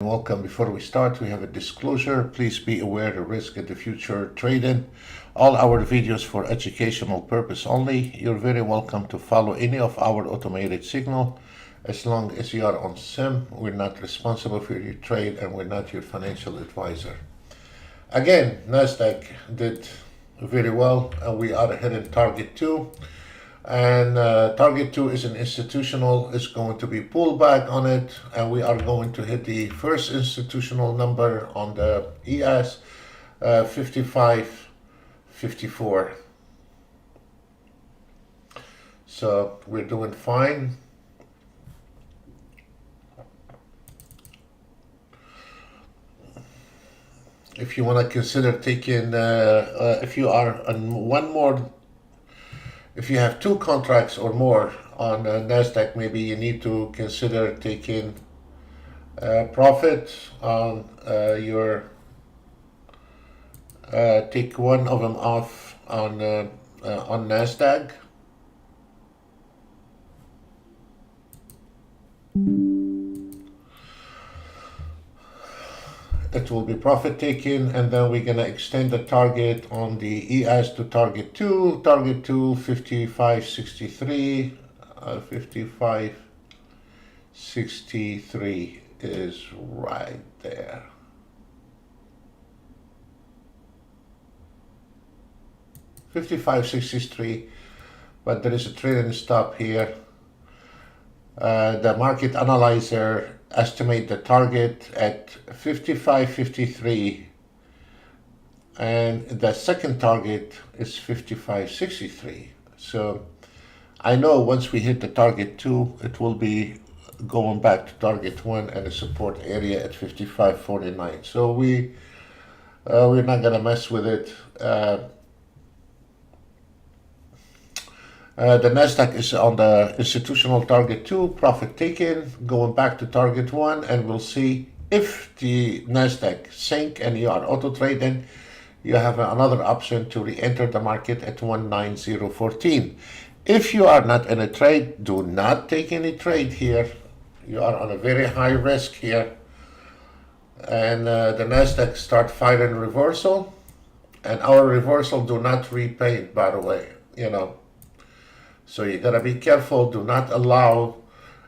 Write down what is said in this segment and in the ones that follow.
Welcome. Before we start, we have a disclosure. Please be aware of risk in the future trading. All our videos for educational purpose only. You're very welcome to follow any of our automated signal as long as you are on SIM. We're not responsible for your trade and we're not your financial advisor. Again, Nasdaq did very well and we are hitting target 2. And target 2 is an institutional. It's going to be pulled back on it, and we are going to hit the first institutional number on the ES 55.54. So we're doing fine. If you want to consider taking, if you are on one more, if you have 2 contracts or more on Nasdaq, maybe you need to consider taking profit on your, take one of them off on Nasdaq. It will be profit taking, and then we're gonna extend the target on the ES to target 2. Target 2, 55.63. 55.63 is right there. $55.63, but there is a trading stop here. The market analyzer estimate the target at 55.53, and the second target is 55.63. So I know once we hit the target 2, it will be going back to target 1 and a support area at 55.49. So we're not gonna mess with it. The Nasdaq is on the institutional target 2, profit taken, going back to target 1, and we'll see if the Nasdaq sink and you are auto trading, you have another option to re-enter the market at 19014. If you are not in a trade, do not take any trade here. You are on a very high risk here. And the Nasdaq start firing reversal, and our reversal do not repaint, by the way, you know. So you gotta be careful, do not allow,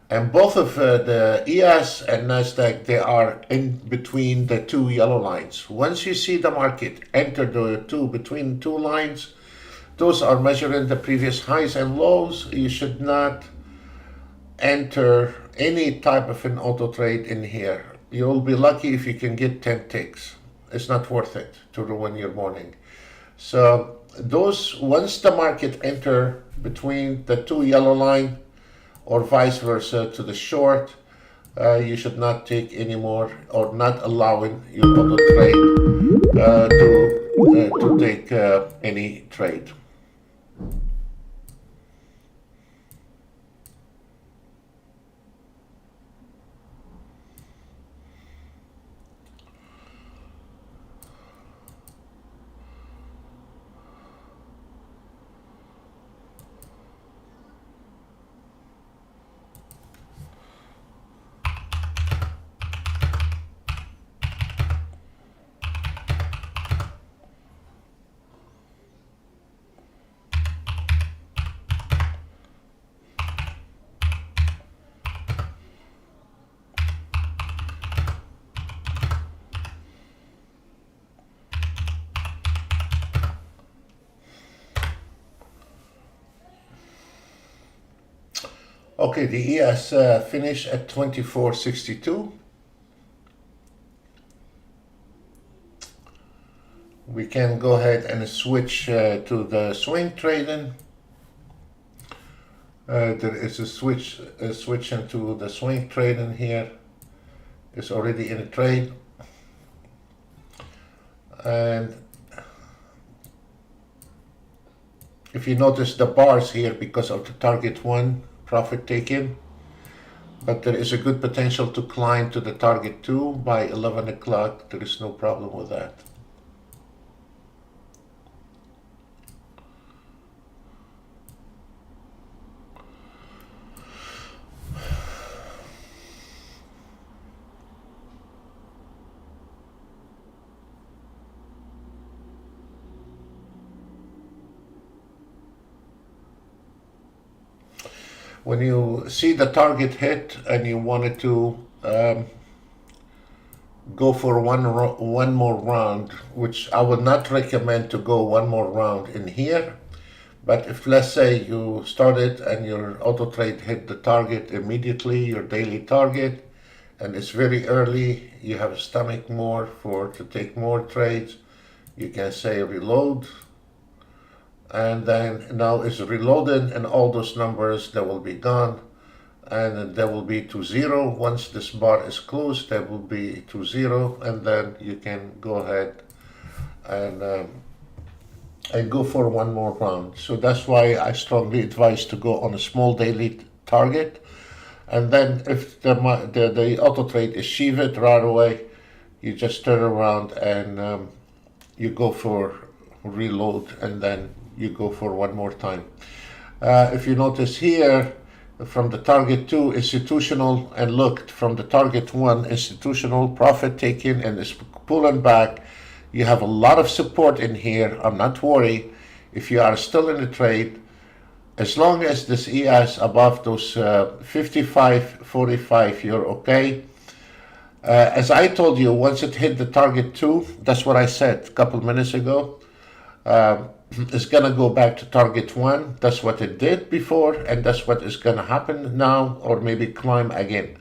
and both of the ES and Nasdaq, they are in between the 2 yellow lines. Once you see the market enter the between 2 lines, those are measuring the previous highs and lows. You should not enter any type of an auto trade in here. You'll be lucky if you can get 10 ticks. It's not worth it to ruin your morning. So those, once the market enter between the 2 yellow line or vice versa to the short, you should not take any more, or not allowing your auto trade to take any trade. Okay, the ES finished at 24.62. We can go ahead and switch to the swing trading. There is a switch into the swing trading here. It's already in a trade. And if you notice the bars here, because of the target 1 profit taken, but there is a good potential to climb to the target 2 by 11 o'clock. There is no problem with that. when you see the target hit and you wanted to go for one more round, which I would not recommend to go one more round in here. But if, let's say, you started and your auto trade hit the target immediately, your daily target, and it's very early, you have stomach more to take more trades, you can say reload, and then now it's reloaded, and all those numbers, they will be gone, and they will be to zero. Once this bar is closed, they will be to zero, and then you can go ahead and go for one more round. So that's why I strongly advise to go on a small daily target, and then if the auto trade achieve it right away, you just turn around and you go for reload, and then you go for one more time. If you notice here, from the target 2 institutional, and looked from the target 1 institutional, profit taken, and it's pulling back. You have a lot of support in here. I'm not worried if you are still in the trade, as long as this ES above those 55.45, you're okay. As I told you, once it hit the target 2, that's what I said a couple minutes ago, it's gonna go back to target 1. That's what it did before, and that's what is gonna happen now, or maybe climb again.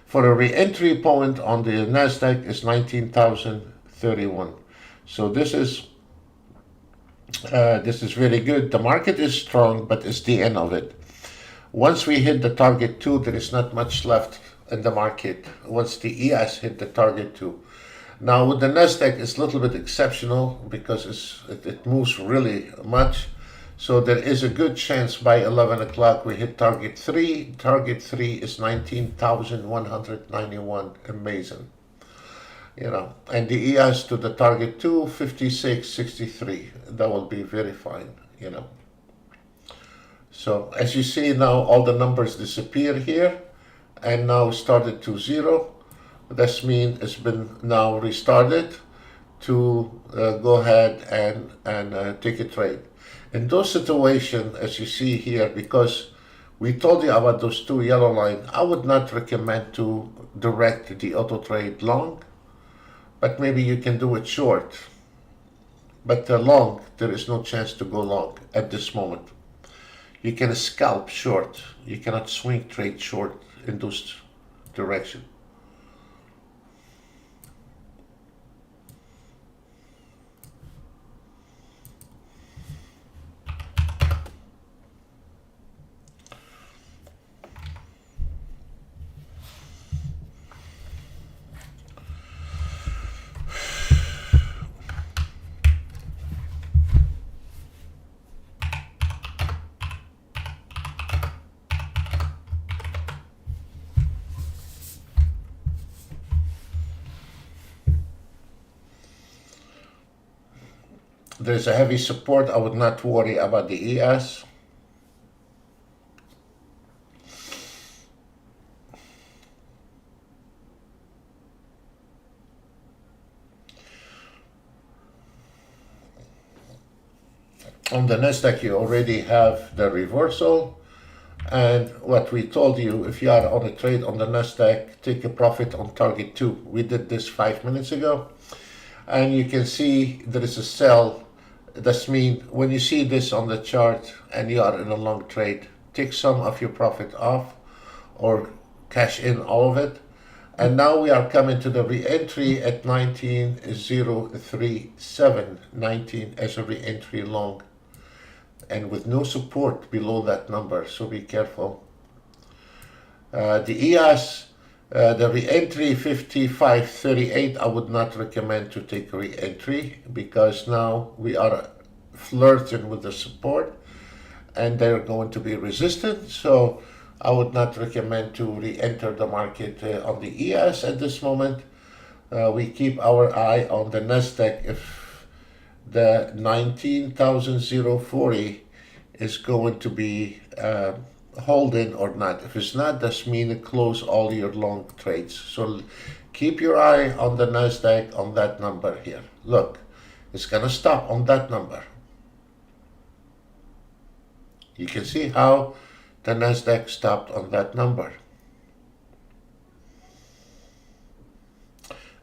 For a re-entry point on the Nasdaq is 19,031. So this is really good. The market is strong, but it's the end of it. Once we hit the target 2, there is not much left in the market. Once the ES hit the target 2. Now with the Nasdaq, it's a little bit exceptional because it moves really much. So there is a good chance by 11 o'clock we hit target 3. Target 3 is 19,191. Amazing. You know, and the ES to the target 2, 56.63. That will be very fine, you know. So as you see now, all the numbers disappear here, and now started to zero. That means it's been now restarted to go ahead and take a trade. In those situations, as you see here, because we told you about those 2 yellow lines, I would not recommend to direct the auto trade long, but maybe you can do it short. But long, there is no chance to go long at this moment. You can scalp short. You cannot swing trade short in those directions. There's a heavy support. I would not worry about the ES. On the Nasdaq, you already have the reversal. And what we told you, if you are on a trade on the Nasdaq, take a profit on target 2. We did this 5 minutes ago. And you can see there is a sell. That means when you see this on the chart and you are in a long trade, take some of your profit off or cash in all of it. And now we are coming to the re-entry at 19,037, 19 as a re-entry long, and with no support below that number, so be careful. The ES, the re-entry 55.38, I would not recommend to take re-entry because now we are flirting with the support and they're going to be resistant. So I would not recommend to re-enter the market on the ES at this moment. We keep our eye on the Nasdaq. If the 19,040 is going to be holding or not. If it's not, that means close all your long trades. So keep your eye on the Nasdaq on that number here. Look, it's gonna stop on that number. You can see how the Nasdaq stopped on that number.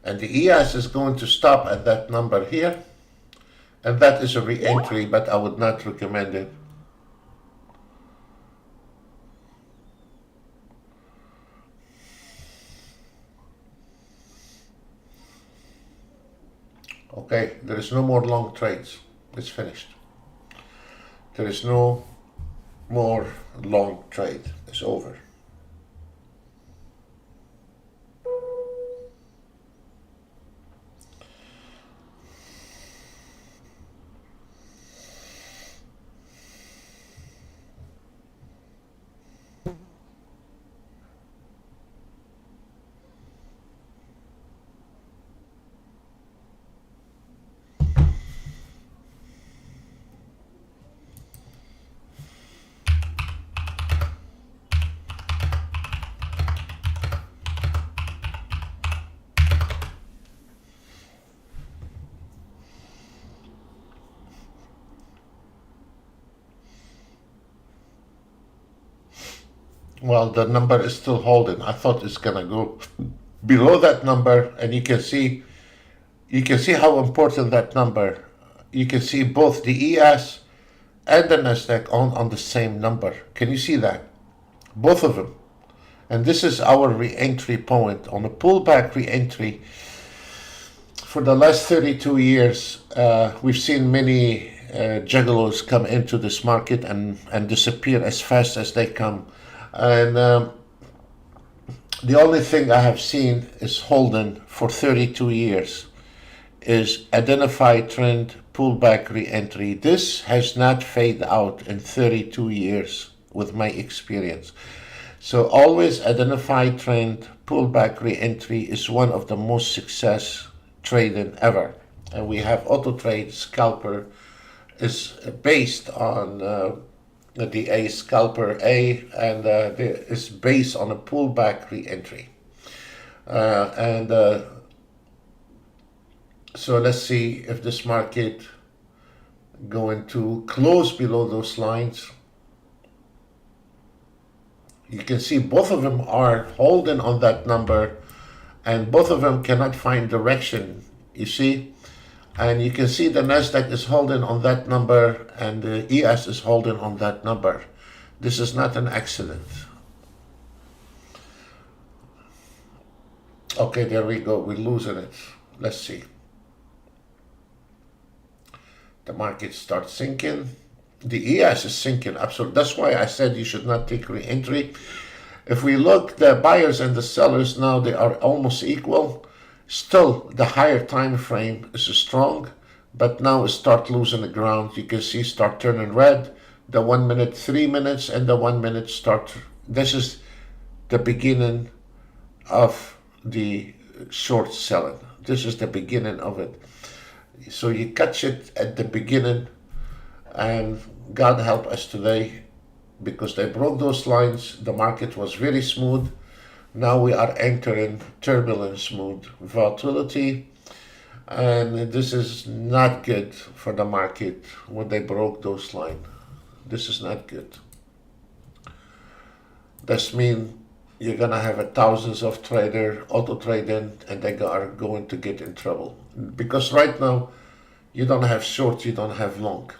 And the ES is going to stop at that number here. And that is a re-entry, but I would not recommend it. Okay, there is no more long trades. It's finished. There is no more long trade. It's over. Well, the number is still holding. I thought it's gonna go below that number, and you can see how important that number. You can see both the ES and the Nasdaq on the same number. Can you see that? Both of them. And this is our re-entry point on a pullback re-entry. For the last 32 years, we've seen many juggalos come into this market and disappear as fast as they come. And the only thing I have seen is holding for 32 years is identify trend, pullback, re-entry. This has not faded out in 32 years with my experience. So always identify trend, pullback, re-entry is one of the most success trading ever. And we have Autotrade scalper is based on the A scalper A, and is based on a pullback re-entry. So let's see if this market going to close below those lines. You can see both of them are holding on that number, and both of them cannot find direction, you see. And you can see the Nasdaq is holding on that number, and the ES is holding on that number. This is not an accident. Okay, there we go. We're losing it. Let's see. The market starts sinking. The ES is sinking, absolutely. That's why I said you should not take re-entry. If we look, the buyers and the sellers now, they are almost equal. Still, the higher time frame is strong, but now it start losing the ground. You can see start turning red. The 1 minute, 3 minutes, and the 1 minute start. This is the beginning of the short selling. This is the beginning of it. So you catch it at the beginning, and God help us today, because they broke those lines. The market was very smooth. Now we are entering turbulence mode, volatility, and this is not good for the market when they broke those lines. This is not good. This means you're gonna have thousands of traders auto trading, and they are going to get in trouble, because right now you don't have short, you don't have long,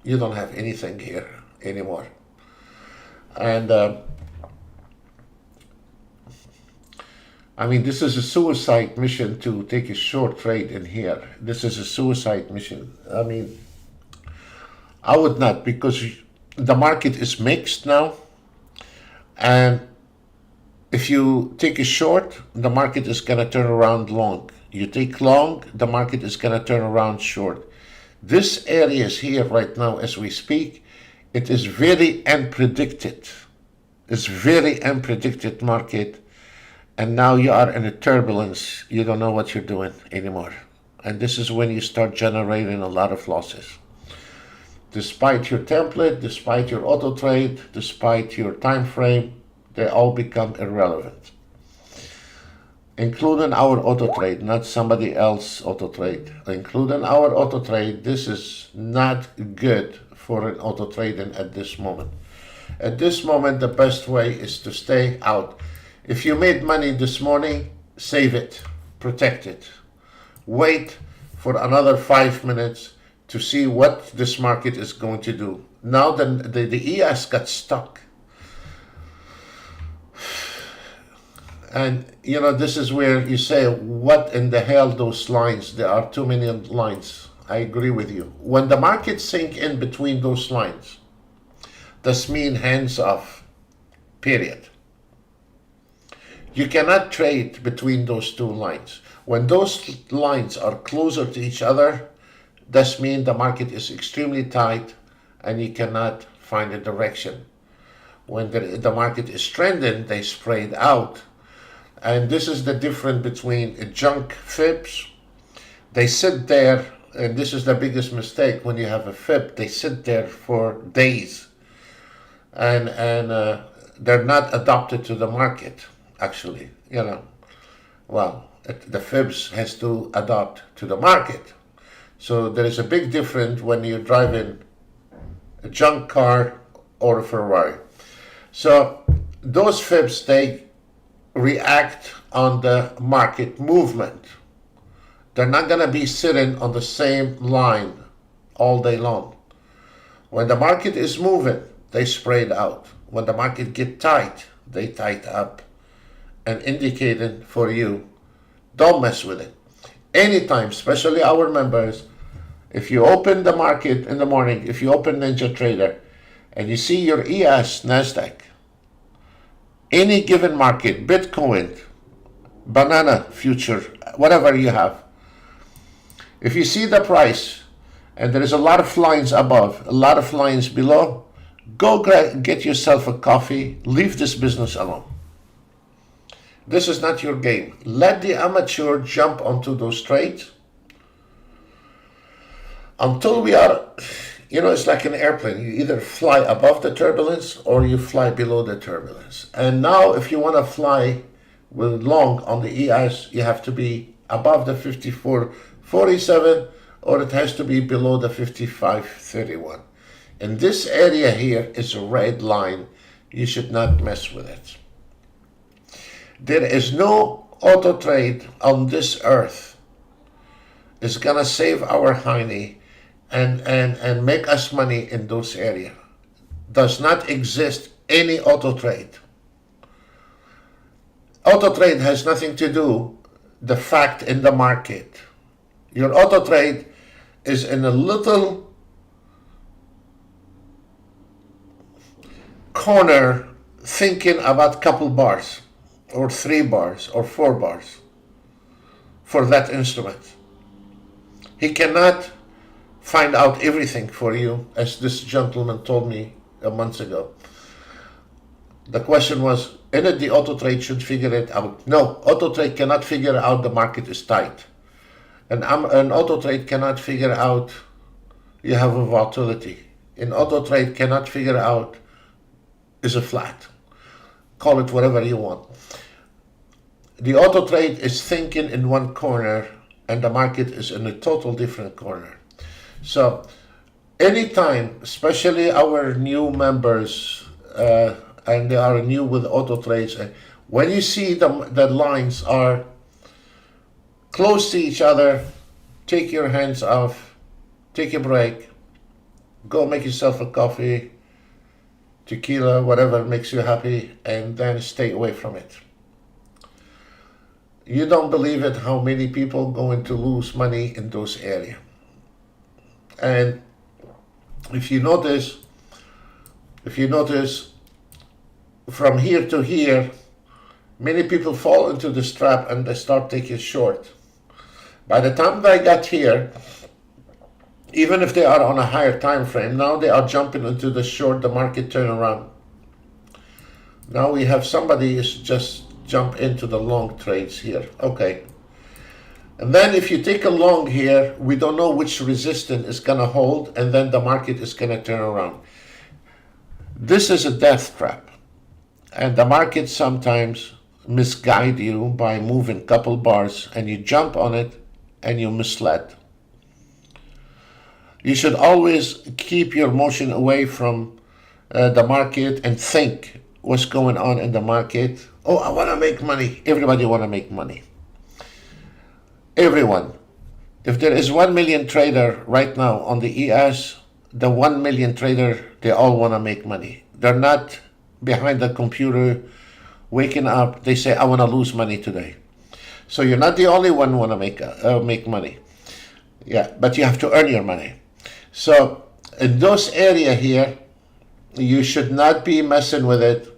you don't have anything here anymore. And I mean, this is a suicide mission to take a short trade in here. This is a suicide mission. I mean, I would not, because the market is mixed now. And if you take a short, the market is going to turn around long. You take long, the market is going to turn around short. This area is here right now as we speak. It is very unpredicted. It's very unpredicted market. And now you are in a turbulence. You don't know what you're doing anymore. And this is when you start generating a lot of losses. Despite your template, despite your auto trade, despite your time frame, they all become irrelevant. Including our auto trade, not somebody else auto trade. Including our auto trade, this is not good for an auto trading at this moment. At this moment, the best way is to stay out. If you made money this morning, save it, protect it. Wait for another 5 minutes to see what this market is going to do. Now the ES got stuck. And you know, this is where you say, what in the hell, those lines? There are too many lines. I agree with you. When the market sink in between those lines, this means hands off, period. You cannot trade between those two lines. When those lines are closer to each other, this means the market is extremely tight and you cannot find a direction. When the market is trending, they sprayed out. And this is the difference between junk fibs. They sit there, and this is the biggest mistake when you have a fib. They sit there for days, and they're not adapted to the market. Actually, you know, well, the fibs has to adapt to the market. So there is a big difference when you're driving a junk car or a Ferrari. So those fibs, they react on the market movement. They're not going to be sitting on the same line all day long. When the market is moving, they sprayed out. When the market get tight, they tight up and indicating for you, don't mess with it. Anytime, especially our members, if you open the market in the morning, if you open NinjaTrader and you see your ES, NASDAQ, any given market, Bitcoin, banana future, whatever you have, if you see the price and there is a lot of lines above, a lot of lines below, go get yourself a coffee, leave this business alone. This is not your game. Let the amateur jump onto those trades until we are, you know, it's like an airplane. You either fly above the turbulence or you fly below the turbulence. And now if you want to fly with long on the ES, you have to be above the 54.47 or it has to be below the 55.31. And this area here is a red line. You should not mess with it. There is no auto trade on this earth is gonna save our honey and make us money in those areas. Does not exist any auto trade. Auto trade has nothing to do the fact in the market. Your auto trade is in a little corner thinking about couple bars or 3 bars or 4 bars for that instrument. He cannot find out everything for you, as this gentleman told me a month ago. The question was, in it the auto trade should figure it out. No, auto trade cannot figure out the market is tight. And an auto trade cannot figure out you have a volatility. An auto trade cannot figure out is a flat. Call it whatever you want. The auto trade is thinking in one corner and the market is in a total different corner. So anytime, especially our new members, and they are new with auto trades, when you see the lines are close to each other, take your hands off, take a break, go make yourself a coffee, tequila, whatever makes you happy, and then stay away from it. You don't believe it how many people going to lose money in those areas. And if you notice from here to here, many people fall into this trap and they start taking short. By the time they got here, even if they are on a higher time frame, now they are jumping into the short, the market turnaround. Now we have somebody is just jump into the long trades here. Okay. And then if you take a long here, we don't know which resistance is going to hold, and then the market is going to turn around. This is a death trap. And the market sometimes misguide you by moving couple bars, and you jump on it and you misled. You should always keep your motion away from the market and think what's going on in the market. Oh, I want to make money. Everybody want to make money. Everyone. If there is 1 million trader right now on the ES, the 1 million trader, they all want to make money. They're not behind the computer waking up. They say, I want to lose money today. So you're not the only one want to make money. Yeah, but you have to earn your money. So in those area here, you should not be messing with it.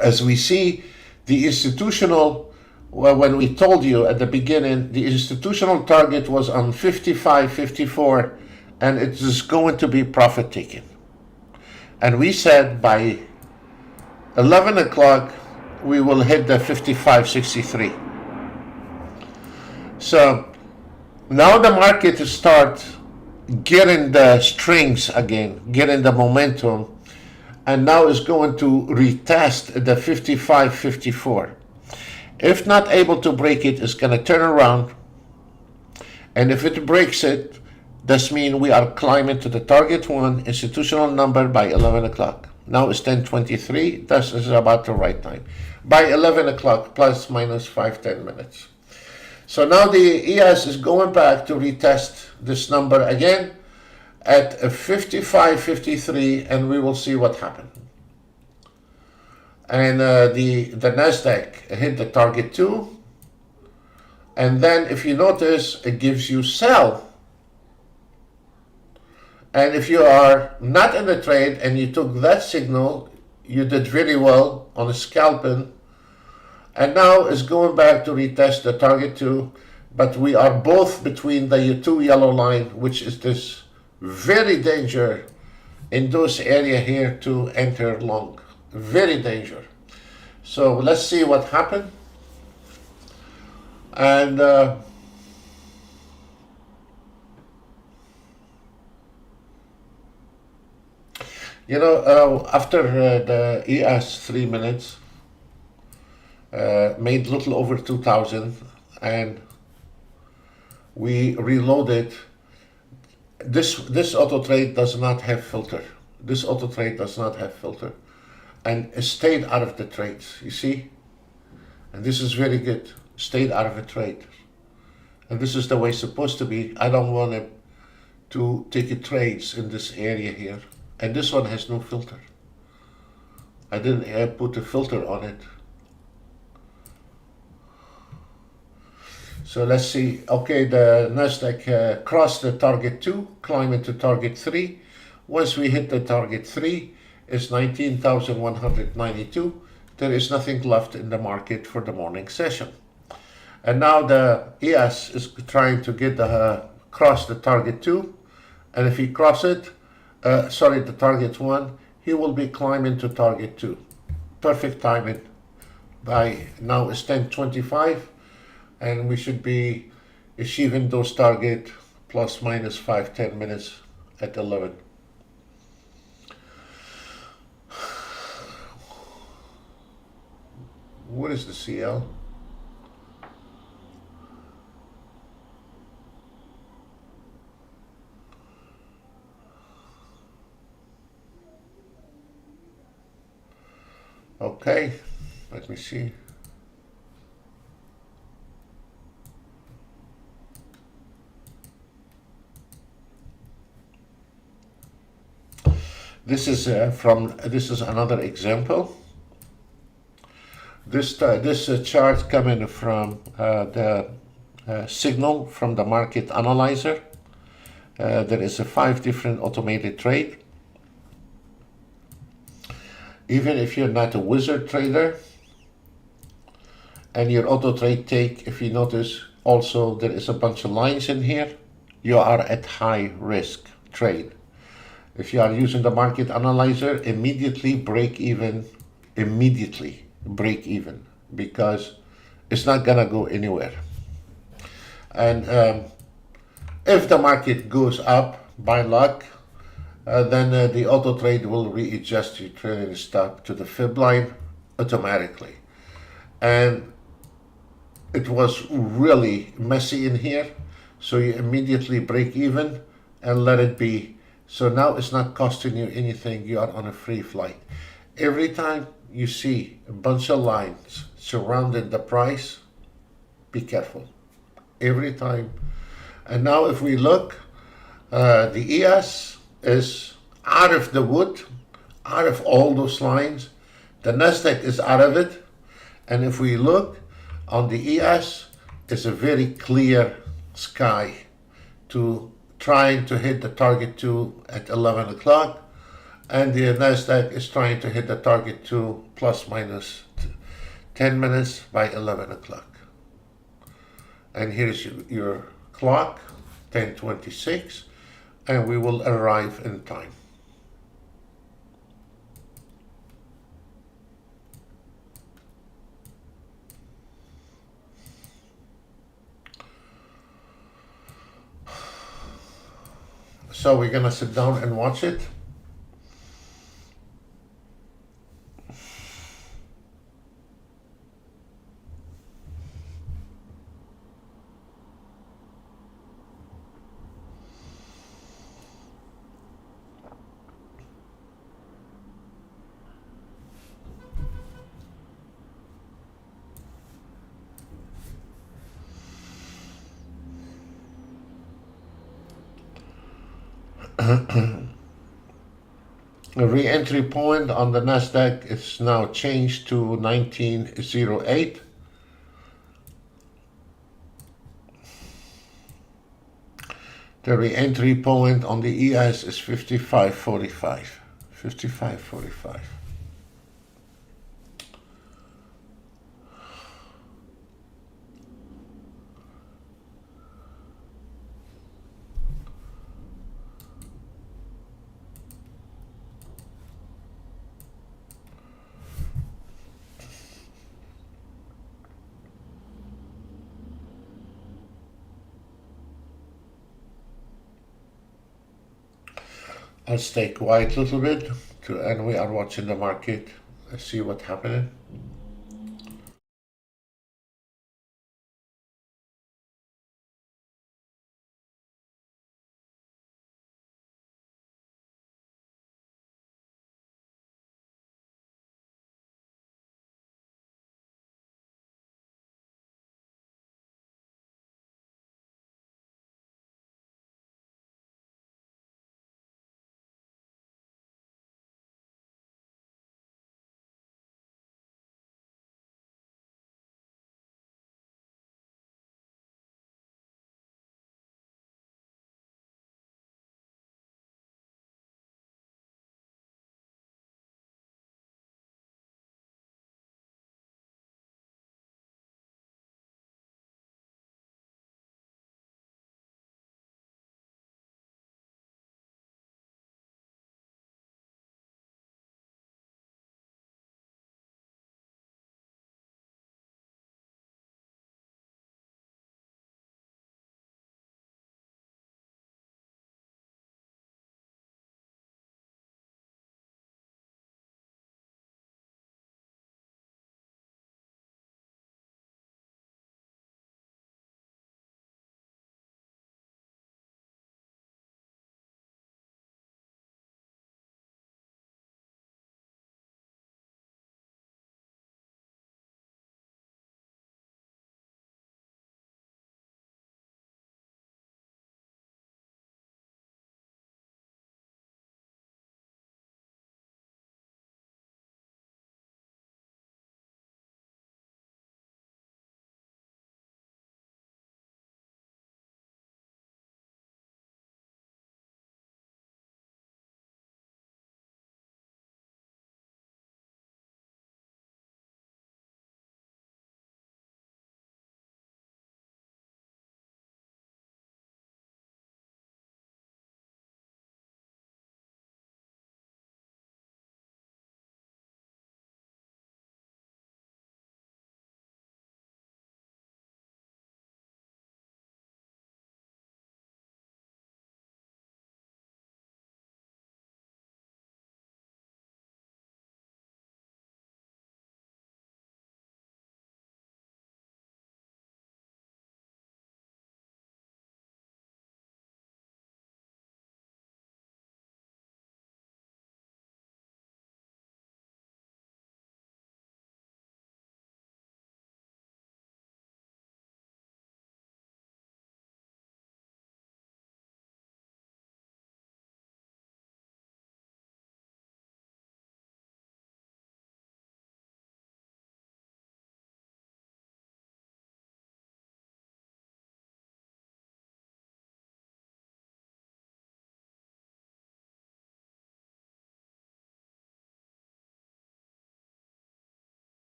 As we see, the institutional, well, when we told you at the beginning, the institutional target was on 55, 54, and it is going to be profit taking. And we said by 11 o'clock, we will hit the 55.63. So now the market start getting the strings again, getting the momentum, and now is going to retest the 55.54. If not able to break it, it's going to turn around, and if it breaks it, this means we are climbing to the target one institutional number by 11 o'clock. Now it's 10:23. This is about the right time. By 11 o'clock, plus minus 5-10 minutes. So now the ES is going back to retest this number again at 55.53, and we will see what happened. And the Nasdaq hit the target 2, and then if you notice, it gives you sell. And if you are not in the trade and you took that signal, you did really well on a scalping. And now it's going back to retest the target 2, but we are both between the 2 yellow line, which is this very danger in those area here to enter long. Very danger. So let's see what happened. And after the ES 3 minutes, made little over 2,000, and we reloaded. This auto trade does not have filter. This auto trade does not have filter, and it stayed out of the trades. You see, and this is very good. Stayed out of a trade, and this is the way it's supposed to be. I don't want to take trades in this area here, and this one has no filter. I didn't put a filter on it. So let's see. Okay, the Nasdaq crossed the target 2, climbed into target 3. Once we hit the target 3, it's 19,192. There is nothing left in the market for the morning session. And now the ES is trying to get cross the target 2. And if he cross it, the target 1, he will be climbing to target 2. Perfect timing. By now it's 10:25. And we should be achieving those target plus minus 5-10 minutes at 11. What is the CL? Okay, let me see. This is another example. This chart coming from the signal from the market analyzer. There is 5 different automated trade. Even if you're not a wizard trader and your auto trade take, if you notice also there is a bunch of lines in here, you are at high risk trade. If you are using the market analyzer, immediately break even, because it's not gonna go anywhere. And if the market goes up by luck, then the auto trade will readjust your trading stop to the fib line automatically. And it was really messy in here, so you immediately break even and let it be So now it's not costing you anything. You are on a free flight. Every time you see a bunch of lines surrounding the price, be careful. Every time. And now if we look, the ES is out of the wood, out of all those lines. The Nasdaq is out of it. And if we look on the ES, it's a very clear sky to trying to hit the target 2 at 11 o'clock. And the Nasdaq is trying to hit the target 2 plus minus 10 minutes by 11 o'clock. And here's your clock, 10:26, and we will arrive in time. So we're gonna sit down and watch it. The re-entry point on the Nasdaq is now changed to 1908. The re-entry point on the ES is 55.45. 55.45. I'll stay quiet a little bit and we are watching the market, see what's happening.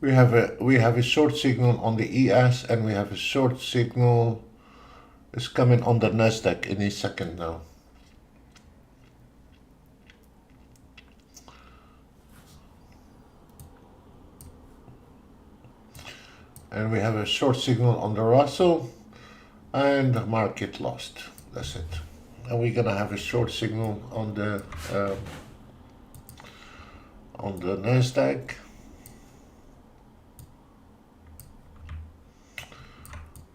we have a short signal on the ES, and we have a short signal is coming on the Nasdaq any second now. And we have a short signal on the Russell, and the market lost. That's it. And we're gonna have a short signal on the Nasdaq.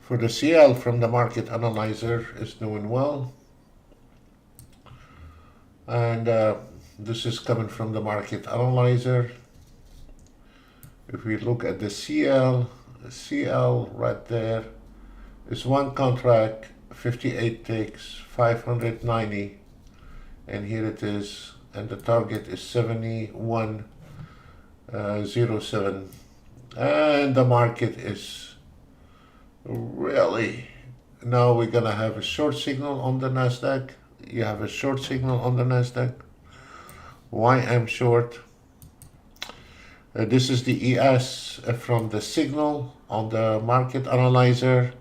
For the CL from the market analyzer is doing well, and this is coming from the market analyzer. If we look at the CL right there is one contract, 58 ticks, 590, and here it is, and the target is 71.07, and the market is really, now we're gonna have a short signal on the Nasdaq. You have a short signal on the Nasdaq. Why I'm short? This is the ES from the signal on the market analyzer,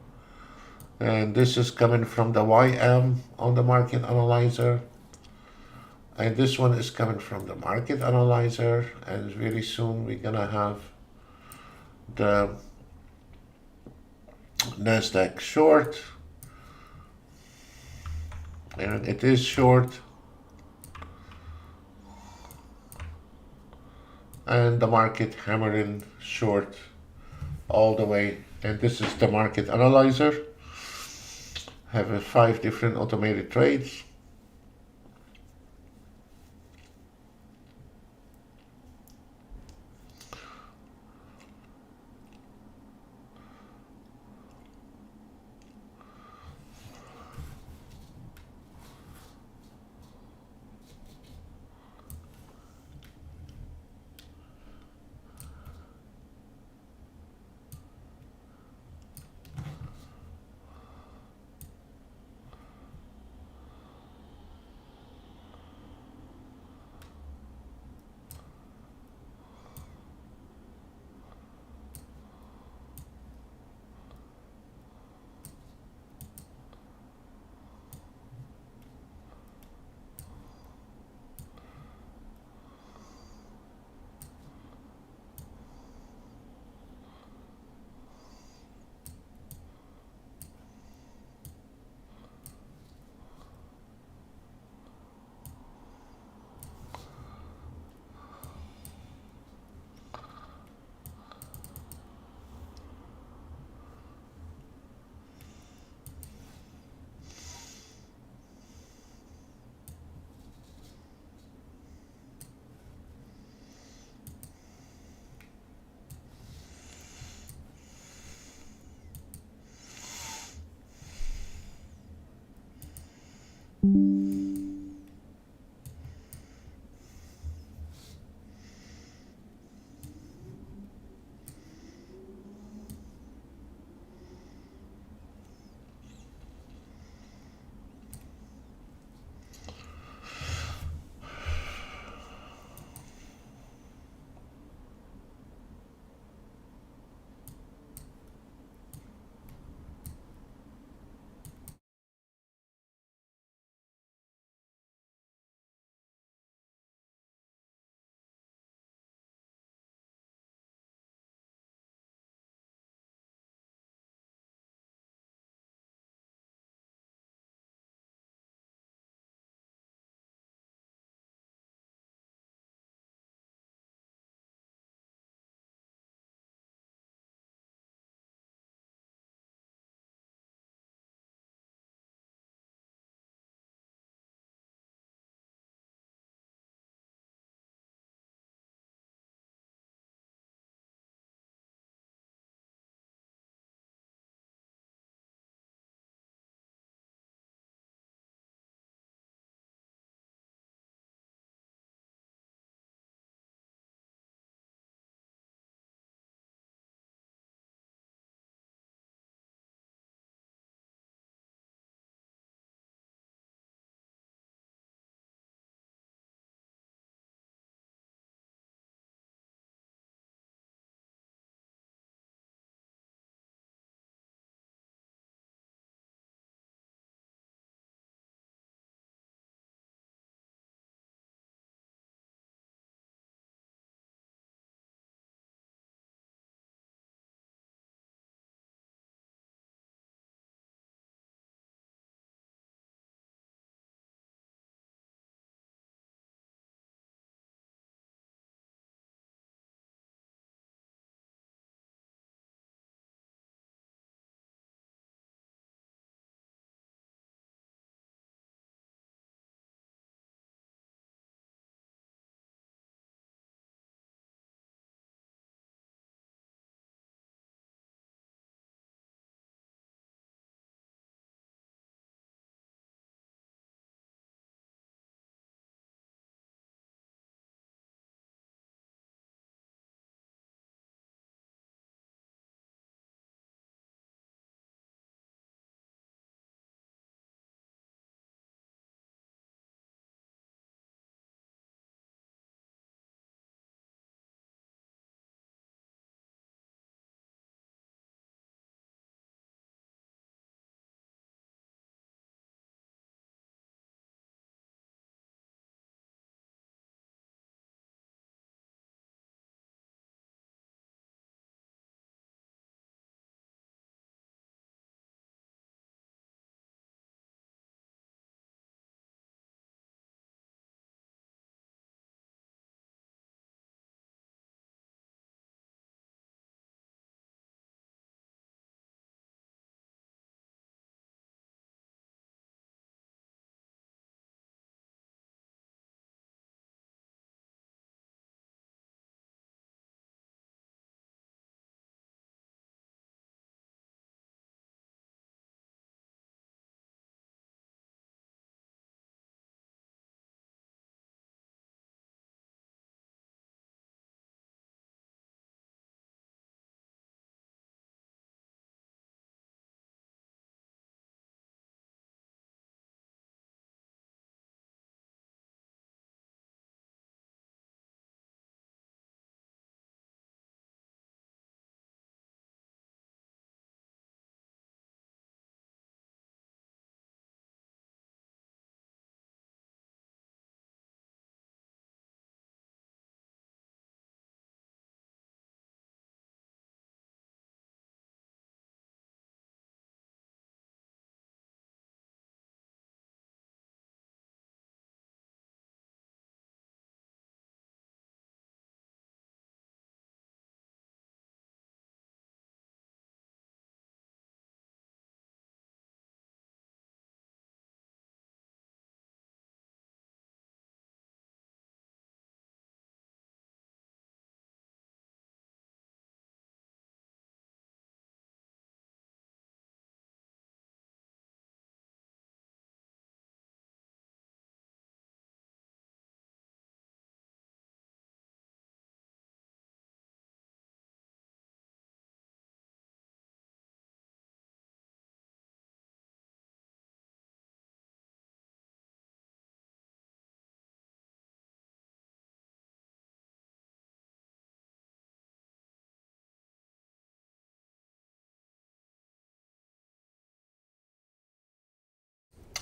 and this is coming from the YM on the market analyzer, and this one is coming from the market analyzer, and very soon we're gonna have the Nasdaq short, and it is short, and the market hammering short all the way. And this is the market analyzer. Have 5 different automated trades.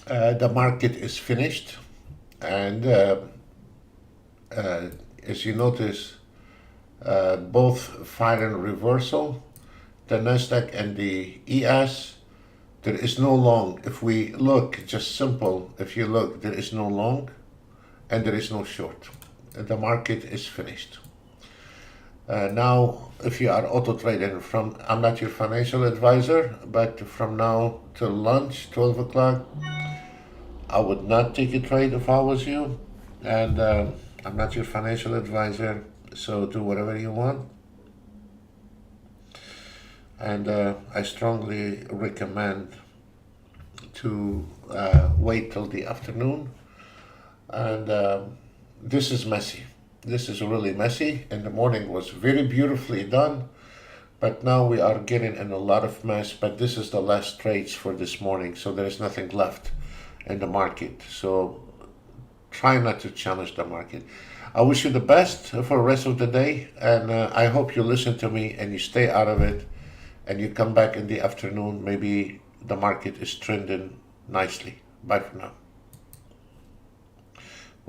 The market is finished, and as you notice, both fire and reversal, the Nasdaq and the ES. There is no long. If we look, just simple, if you look, there is no long and there is no short. The market is finished. Now, if you are auto trading I'm not your financial advisor, but from now till lunch, 12 o'clock, I would not take a trade if I was you. And I'm not your financial advisor, so do whatever you want. And I strongly recommend to wait till the afternoon. And this is messy. This is really messy. In the morning was very beautifully done, but now we are getting in a lot of mess. But this is the last trades for this morning, so there is nothing left in the market. So try not to challenge the market. I wish you the best for the rest of the day, and I hope you listen to me and you stay out of it, and you come back in the afternoon. Maybe the market is trending nicely. Bye for now.